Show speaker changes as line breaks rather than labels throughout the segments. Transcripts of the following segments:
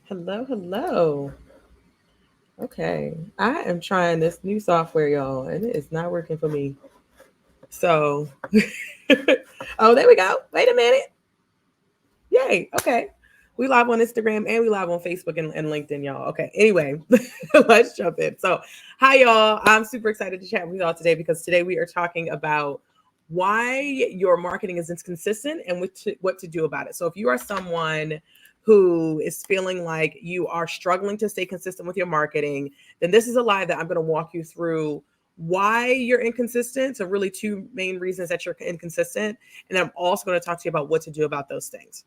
Hello, hello. Okay, I am trying this new software, y'all, and it is not working for me. So, oh, there we go. Wait a minute. Yay. Okay. We live on Instagram and we live on Facebook and LinkedIn, y'all. Okay. Anyway, let's jump in. So, hi, y'all. I'm super excited to chat with y'all today because today we are talking about why your marketing is inconsistent and what to do about it. So, if you are someone who is feeling like you are struggling to stay consistent with your marketing, then this is a live that I'm going to walk you through why you're inconsistent. So, really, two main reasons that you're inconsistent. And I'm also going to talk to you about what to do about those things.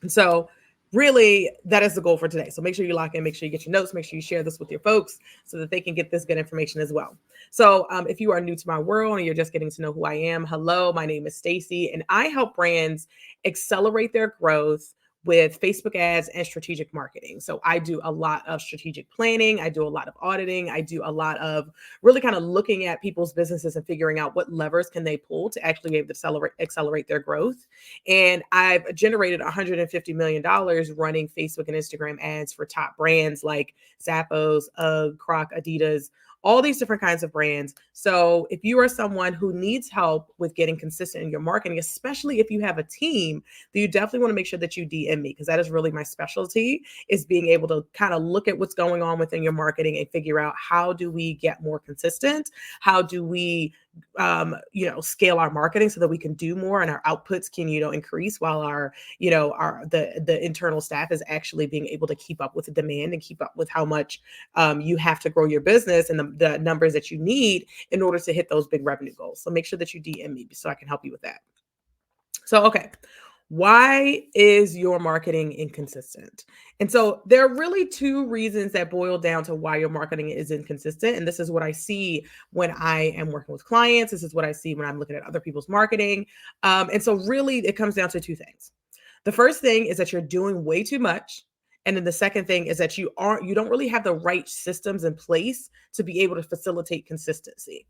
And so, really, that is the goal for today. So, make sure you lock in, make sure you get your notes, make sure you share this with your folks so that they can get this good information as well. So, if you are new to my world and you're just getting to know who I am, hello, my name is Stacy, and I help brands accelerate their growth with Facebook ads and strategic marketing. So I do a lot of strategic planning, I do a lot of auditing, I do a lot of really kind of looking at people's businesses and figuring out what levers can they pull to actually be able to accelerate their growth. And I've generated $150 million running Facebook and Instagram ads for top brands like Zappos, UGG, Croc, Adidas, all these different kinds of brands. So if you are someone who needs help with getting consistent in your marketing, especially if you have a team, then you definitely want to make sure that you DM me, because that is really my specialty, is being able to kind of look at what's going on within your marketing and figure out how do we get more consistent? How do we scale our marketing so that we can do more and our outputs can, increase while the internal staff is actually being able to keep up with the demand and keep up with how much you have to grow your business and the numbers that you need in order to hit those big revenue goals. So make sure that you DM me so I can help you with that. So, okay. Why is your marketing inconsistent? And so there are really two reasons that boil down to why your marketing is inconsistent. And this is what I see when I am working with clients. This is what I see when I'm looking at other people's marketing. And so really it comes down to two things. The first thing is that you're doing way too much. And then the second thing is that you don't really have the right systems in place to be able to facilitate consistency.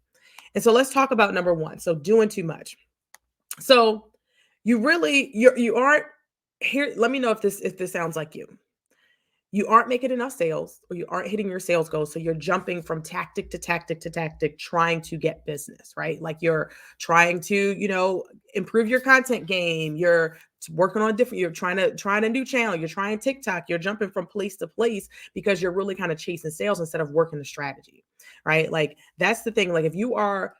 And so let's talk about number one. So doing too much. So you aren't here. Let me know if this sounds like you. You aren't making enough sales or you aren't hitting your sales goals. So you're jumping from tactic to tactic to tactic, trying to get business, right? Like you're trying to, improve your content game. You're working on different, you're trying a new channel, you're trying TikTok, you're jumping from place to place because you're really kind of chasing sales instead of working the strategy, right? Like that's the thing. Like if you are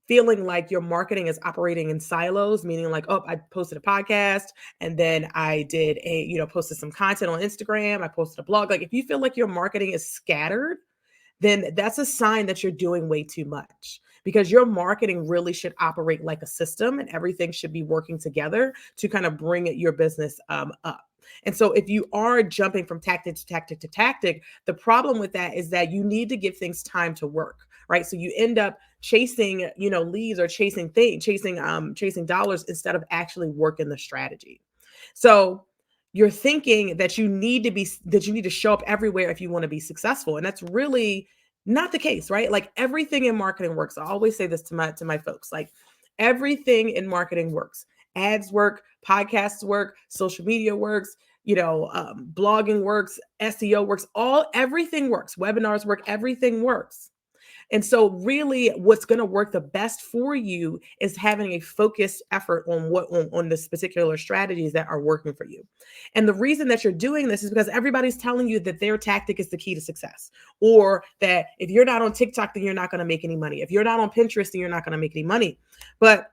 feeling like your marketing is operating in silos, meaning like, oh, I posted a podcast and then I did posted some content on Instagram, I posted a blog. Like if you feel like your marketing is scattered, then that's a sign that you're doing way too much, because your marketing really should operate like a system and everything should be working together to kind of bring your business up. And so if you are jumping from tactic to tactic to tactic, the problem with that is that you need to give things time to work, right? So you end up chasing, leads or chasing dollars instead of actually working the strategy. So you're thinking that you need to show up everywhere if you want to be successful, and that's really not the case, right? Like everything in marketing works. I always say this to my folks, like everything in marketing works. Ads work, podcasts work, social media works, blogging works, SEO works, everything works, webinars work, everything works. And so really what's going to work the best for you is having a focused effort on this particular strategies that are working for you. And the reason that you're doing this is because everybody's telling you that their tactic is the key to success, or that if you're not on TikTok, then you're not going to make any money. If you're not on Pinterest, then you're not going to make any money. But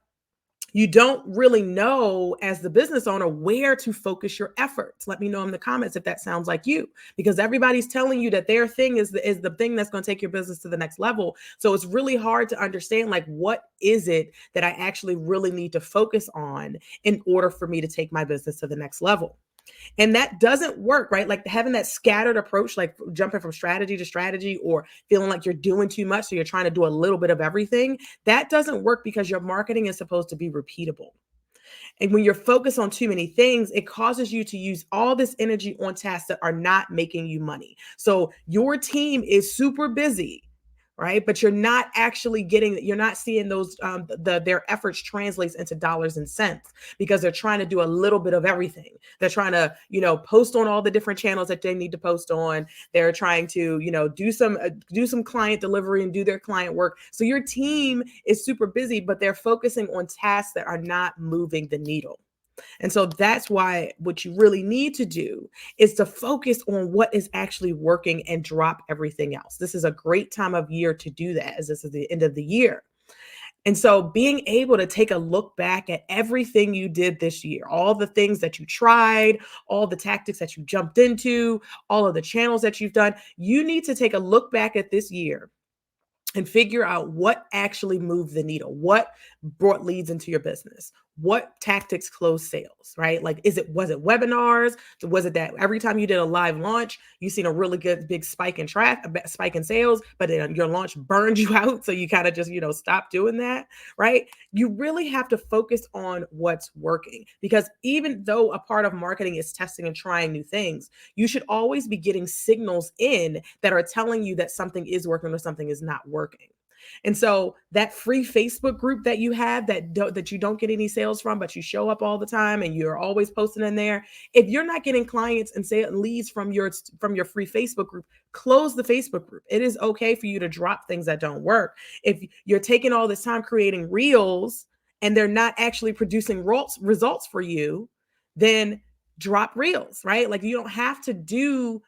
you don't really know as the business owner where to focus your efforts. Let me know in the comments if that sounds like you, because everybody's telling you that their thing is the thing that's going to take your business to the next level. So it's really hard to understand, like, what is it that I actually really need to focus on in order for me to take my business to the next level. And that doesn't work, right? Like having that scattered approach, like jumping from strategy to strategy or feeling like you're doing too much. So you're trying to do a little bit of everything. That doesn't work because your marketing is supposed to be repeatable. And when you're focused on too many things, it causes you to use all this energy on tasks that are not making you money. So your team is super busy right? But you're not seeing those their efforts translates into dollars and cents because they're trying to do a little bit of everything. They're trying to, post on all the different channels that they need to post on. They're trying to, do some client delivery and do their client work. So your team is super busy, but they're focusing on tasks that are not moving the needle. And so that's why what you really need to do is to focus on what is actually working and drop everything else. This is a great time of year to do that, as this is the end of the year. And so being able to take a look back at everything you did this year, all the things that you tried, all the tactics that you jumped into, all of the channels that you've done, you need to take a look back at this year and figure out what actually moved the needle, what brought leads into your business, what tactics closed sales, right? Like, was it webinars? Was it that every time you did a live launch, you seen a really good big spike in spike in sales, but then your launch burned you out, so you kind of just stop doing that, right? You really have to focus on what's working, because even though a part of marketing is testing and trying new things, you should always be getting signals in that are telling you that something is working or something is not working. And so that free Facebook group that you have that you don't get any sales from, but you show up all the time and you're always posting in there. If you're not getting clients and leads from your free Facebook group, close the Facebook group. It is okay for you to drop things that don't work. If you're taking all this time creating reels and they're not actually producing results for you, then drop reels, right? Like, you don't have to do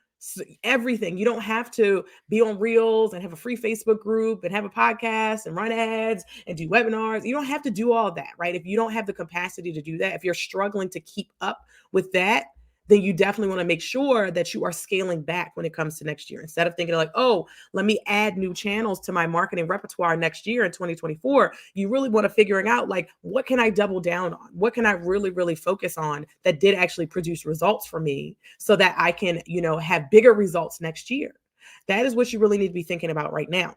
everything. You don't have to be on reels and have a free Facebook group and have a podcast and run ads and do webinars. You don't have to do all of that, right? If you don't have the capacity to do that, if you're struggling to keep up with that, then you definitely want to make sure that you are scaling back when it comes to next year. Instead of thinking like, oh, let me add new channels to my marketing repertoire next year in 2024, you really want to figuring out, like, what can I double down on? What can I really, really focus on that did actually produce results for me so that I can, have bigger results next year? That is what you really need to be thinking about right now.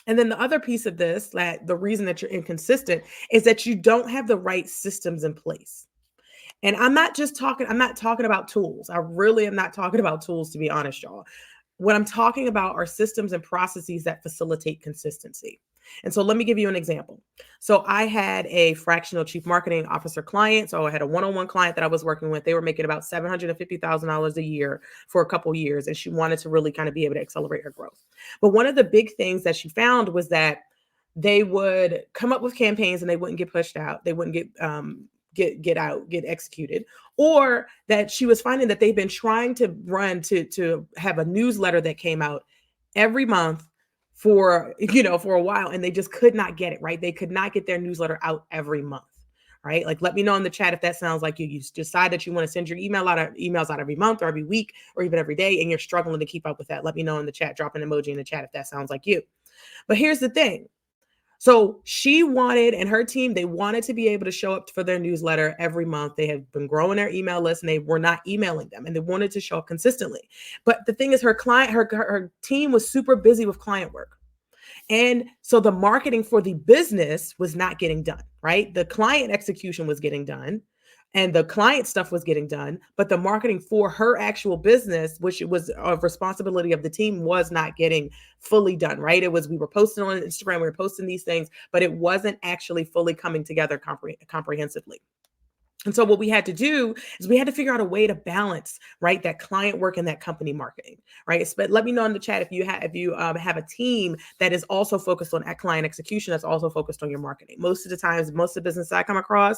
And then the other piece of this, that the reason that you're inconsistent, is that you don't have the right systems in place. And I'm not talking about tools. I really am not talking about tools, to be honest, y'all. What I'm talking about are systems and processes that facilitate consistency. And so let me give you an example. So I had a fractional chief marketing officer client. So I had a one-on-one client that I was working with. They were making about $750,000 a year for a couple years. And she wanted to really kind of be able to accelerate her growth. But one of the big things that she found was that they would come up with campaigns and they wouldn't get pushed out. They wouldn't get executed, or that she was finding that they've been trying to to have a newsletter that came out every month for a while, and they just could not get it right. They could not get their newsletter out every month, right? Like, let me know in the chat if that sounds like you decide that you want to send your emails out every month or every week or even every day, and you're struggling to keep up with that. Let me know in the chat. Drop an emoji in the chat if that sounds like you. But here's the thing. So she wanted, and her team, they wanted to be able to show up for their newsletter every month. They have been growing their email list and they were not emailing them, and they wanted to show up consistently. But the thing is, her team was super busy with client work. And so the marketing for the business was not getting done, right? The client execution was getting done and the client stuff was getting done, but the marketing for her actual business, which was a responsibility of the team, was not getting fully done, right? We were posting on Instagram, we were posting these things, but it wasn't actually fully coming together comprehensively. And so what we had to do is we had to figure out a way to balance, right, that client work and that company marketing, right? But let me know in the chat if you have a team that is also focused on client execution, that's also focused on your marketing. Most of the times, most of the business I come across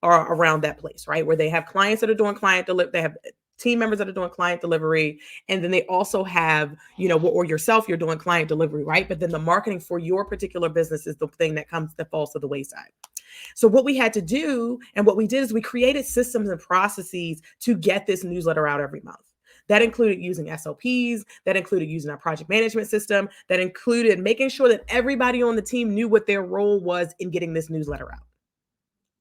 are around that place, right, where they have clients that are doing client delivery, they have team members that are doing client delivery, and then they also have, or yourself, you're doing client delivery, right? But then the marketing for your particular business is the thing that falls to the wayside. So what we had to do, and what we did, is we created systems and processes to get this newsletter out every month. That included using SOPs, that included using our project management system, that included making sure that everybody on the team knew what their role was in getting this newsletter out,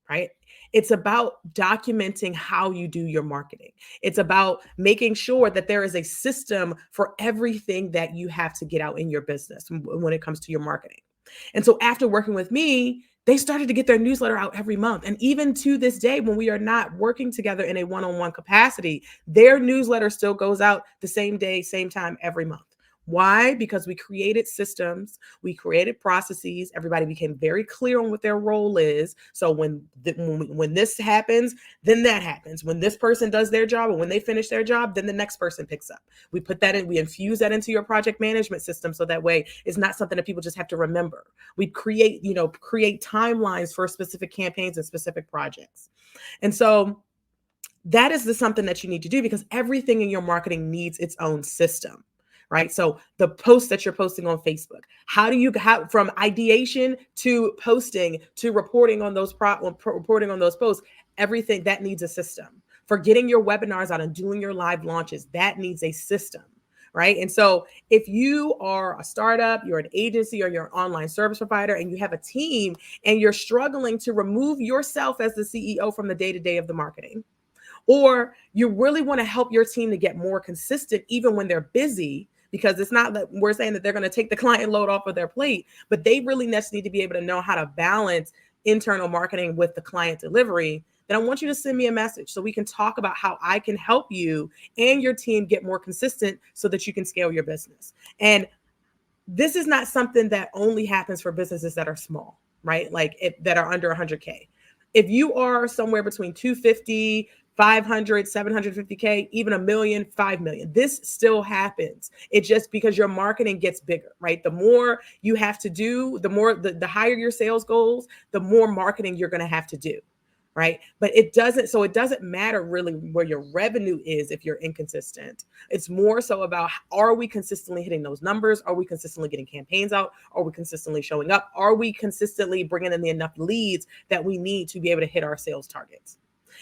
right? It's about documenting how you do your marketing. It's about making sure that there is a system for everything that you have to get out in your business when it comes to your marketing. And so after working with me, they started to get their newsletter out every month. And even to this day, when we are not working together in a one-on-one capacity, their newsletter still goes out the same day, same time every month. Why? Because we created systems, we created processes. Everybody became very clear on what their role is. So when this happens, then that happens. When this person does their job, and when they finish their job, then the next person picks up. We put that in. We infuse that into your project management system, so that way it's not something that people just have to remember. We create timelines for specific campaigns and specific projects, and so that is something that you need to do, because everything in your marketing needs its own system, right? So the posts that you're posting on Facebook, how do you from ideation to posting to reporting on those posts, everything that needs a system. For getting your webinars out and doing your live launches, that needs a system, right? And so if you are a startup, you're an agency, or you're an online service provider, and you have a team and you're struggling to remove yourself as the CEO from the day-to-day of the marketing, or you really want to help your team to get more consistent even when they're busy, because it's not that we're saying that they're going to take the client load off of their plate, but they really just need to be able to know how to balance internal marketing with the client delivery, then I want you to send me a message so we can talk about how I can help you and your team get more consistent so that you can scale your business. And this is not something that only happens for businesses that are small, right? That are under 100K. If you are somewhere between 250, 500, 750K, even $1 million, 5 million, this still happens. It's just because your marketing gets bigger, right? The more you have to do, the higher your sales goals, the more marketing you're going to have to do, right? But it doesn't matter really where your revenue is if you're inconsistent. It's more so about, are we consistently hitting those numbers? Are we consistently getting campaigns out? Are we consistently showing up? Are we consistently bringing in enough leads that we need to be able to hit our sales targets?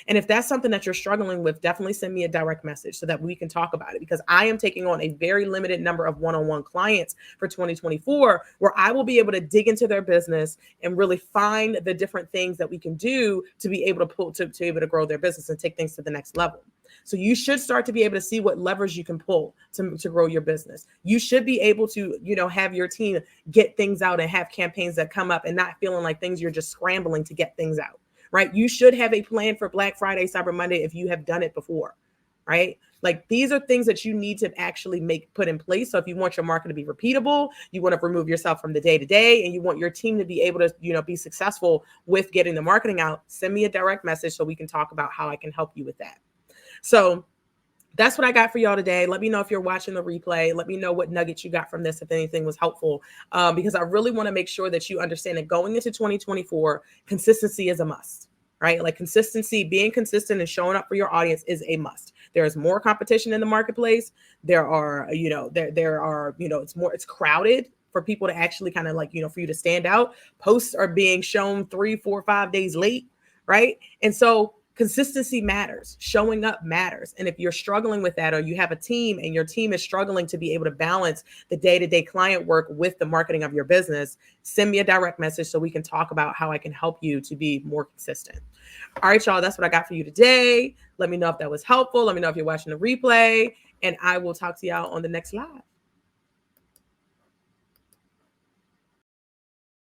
And if that's something that you're struggling with, definitely send me a direct message so that we can talk about it, because I am taking on a very limited number of one-on-one clients for 2024, where I will be able to dig into their business and really find the different things that we can do to be able to be able to grow their business and take things to the next level. So you should start to be able to see what levers you can pull to grow your business. You should be able to, have your team get things out and have campaigns that come up and not feeling like you're just scrambling to get things out. Right? You should have a plan for Black Friday, Cyber Monday, if you have done it before, right? These are things that you need to actually put in place. So if you want your market to be repeatable, you want to remove yourself from the day-to-day, and you want your team to be able to, be successful with getting the marketing out, send me a direct message so we can talk about how I can help you with that. So that's what I got for y'all today. Let me know if you're watching the replay. Let me know what nuggets you got from this, if anything was helpful, because I really want to make sure that you understand that going into 2024, consistency is a must, right? Consistency, being consistent and showing up for your audience is a must. There is more competition in the marketplace. There are, it's crowded for people to actually kind of for you to stand out. Posts are being shown 3, 4, 5 days late, right? And so consistency matters. Showing up matters. And if you're struggling with that, or you have a team and your team is struggling to be able to balance the day-to-day client work with the marketing of your business, send me a direct message so we can talk about how I can help you to be more consistent. All right, y'all, that's what I got for you today. Let me know if that was helpful. Let me know if you're watching the replay, and I will talk to y'all on the next live.